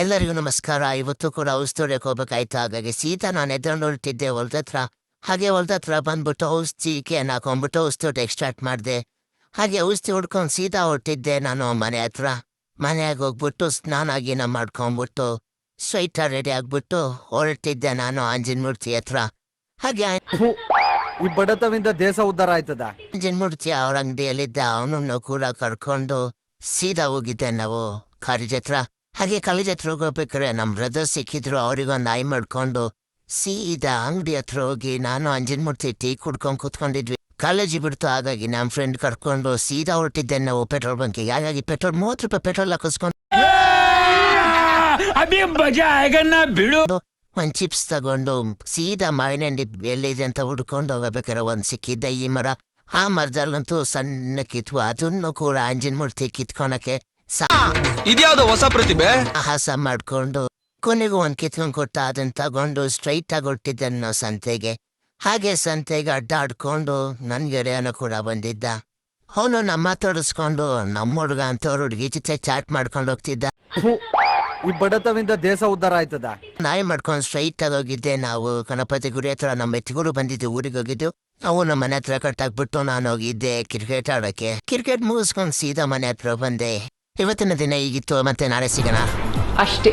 ಎಲ್ಲರಿಗೂ ನಮಸ್ಕಾರ. ಇವತ್ತು ಕೂಡ ಔಷಧಿ ಹೊಡ್ಯಕ್ಕೆ ಹೋಗ್ಬೇಕಾಯ್ತು. ಹಾಗಾಗಿ ಸೀದಾ ನಾನು ಎದ್ಕೊಂಡು ಹೊರಟಿದ್ದೆ ಹೊಲ್ದತ್ರ. ಹಾಗೆ ಹೊಲ್ದತ್ರ ಬಂದ್ಬಿಟ್ಟು ಔಷಧಿಕೆಯನ್ನು ಹಾಕೊಂಡ್ಬಿಟ್ಟು ಔಷಧಿ ಎಕ್ಸ್ಟ್ರಾಕ್ಟ್ ಮಾಡಿದೆ. ಹಾಗೆ ಔಷಧಿ ಹೊಡ್ಕೊಂಡು ಸೀದಾ ಹೊರಟಿದ್ದೆ ನಾನು ಮನೆ ಹತ್ರ. ಮನೆಯಾಗ ಹೋಗ್ಬಿಟ್ಟು ಸ್ನಾನ ಗೀನ ಮಾಡ್ಕೊಂಬಿಟ್ಟು ಸ್ಟ್ರೈಟಾಗಿ ರೆಡಿ ಆಗ್ಬಿಟ್ಟು ಹೊರಟಿದ್ದೆ ನಾನು ಆಂಜನೇಯಮೂರ್ತಿ ಹತ್ರ. ಹಾಗೆ ಈ ಬಡತವಿಂದ ದೇಶ ಉದ್ಧಾರ ಆಯ್ತದ. ಆಂಜನೇಯಮೂರ್ತಿ ಅವ್ರ ಅಂಗಡಿಯಲ್ಲಿದ್ದ ಅವನನ್ನು ಕೂಡ ಕರ್ಕೊಂಡು ಸೀದಾ ಹೋಗಿದ್ದೆ ನಾವು ಕಾಲೇಜ್ ಹತ್ರ. ಹಾಗೆ ಕಾಲೇಜ್ ಹತ್ರ ಹೋಗ್ಬೇಕಾರೆ ನಮ್ಮ ಬ್ರದರ್ ಸಿಕ್ಕಿದ್ರು. ಅವ್ರಿಗೊಂದು ನಾಯಿ ಮಾಡ್ಕೊಂಡು ಸೀದಾ ಅಂಗಡಿ ಹತ್ರ ಹೋಗಿ ನಾನು ಆಂಜನೇಯಮೂರ್ತಿ ಟೀ ಕುಡ್ಕೊಂಡು ಕೂತ್ಕೊಂಡಿದ್ವಿ. ಕಾಲೇಜಿ ಬಿಡ್ತು. ಹಾಗಾಗಿ ನಮ್ಮ ಫ್ರೆಂಡ್ ಕರ್ಕೊಂಡು ಸೀದಾ ಹೊರಟಿದ್ದೆ ನಾವು ಪೆಟ್ರೋಲ್ ಬಂಕಿಗೆ. ಹಾಗಾಗಿ ಪೆಟ್ರೋಲ್ 30 ರೂಪಾಯಿ ಪೆಟ್ರೋಲ್ ಹಾಕಿಸ್ಕೊಂಡು ಒಂದು ಚಿಪ್ಸ್ ತಗೊಂಡು ಸೀದಾ ಮಾವಿನಹಣ್ಣಿ ಎಲ್ಲಿದೆ ಅಂತ ಹುಡ್ಕೊಂಡು ಹೋಗಬೇಕಾರೆ ಒಂದು ಸಿಕ್ಕಿದ್ದ ಈ ಮರ. ಆ ಮರದಲ್ಲಂತೂ ಸಣ್ಣ ಕಿತ್ವ. ಅದನ್ನು ಕೂಡ ಆಂಜನೇಯಮೂರ್ತಿ ಕಿತ್ಕೊಳಕ್ಕೆ ಇದ್ಯಾವುದೋ ಹೊಸ ಪ್ರತಿಭೆ ಸಾಹಸ ಮಾಡ್ಕೊಂಡು ಕೊನೆಗೂ ಒಂದು ಕಿತ್ಕೊಂಡು ಕೊಟ್ಟ. ಅದನ್ನ ತಗೊಂಡು ಸ್ಟ್ರೈಟ್ ಆಗಿ ಹೊಟ್ಟಿದ್ದೆ ನಾವು ಸಂತೆಗೆ. ಹಾಗೆ ಸಂತೆಗೆ ಅಡ್ಡಾಡ್ಕೊಂಡು ನನ್ನ ಗೆಳೆಯನು ಕೂಡ ಬಂದಿದ್ದ. ಅವನು ನಮ್ಮ ಮಾತಾಡಿಸ್ಕೊಂಡು ನಮ್ಮ ಹುಡುಗ ಅಂತವ್ರ ಹುಡುಗಿ ಜೊತೆ ಚಾಟ್ ಮಾಡ್ಕೊಂಡು ಹೋಗ್ತಿದ್ದ. ಈ ಬಡತವಿಂದ ದೇಶ ಉದ್ಧಾರ ಆಯ್ತದ. ನಾಯಿ ಮಾಡ್ಕೊಂಡು ಸ್ಟ್ರೈಟ್ ಆಗಿ ಹೋಗಿದ್ದೆ ನಾವು ಗಣಪತಿ ಗುಡಿ ಹತ್ರ. ನಮ್ಮ ಎತ್ತಿಗಳು ಬಂದಿದ್ದು ಊರಿಗೆ ಹೋಗಿದ್ದು. ನಾವು ನಮ್ಮ ಮನೆ ಹತ್ರ ಕಟ್ಟಾಕ್ಬಿಟ್ಟು ನಾನು ಹೋಗಿದ್ದೆ ಕ್ರಿಕೆಟ್ ಆಡೋಕ್ಕೆ. ಕ್ರಿಕೆಟ್ ಮುಗಿಸ್ಕೊಂಡು ಸೀದಾ ಮನೆ ಹತ್ರ ಬಂದೆ. ಇವತ್ತಿನ ದಿನ ಹೀಗಿತ್ತು. ಮತ್ತೆ ನಾಳೆ ಸಿಗೋಣ ಅಷ್ಟೇ.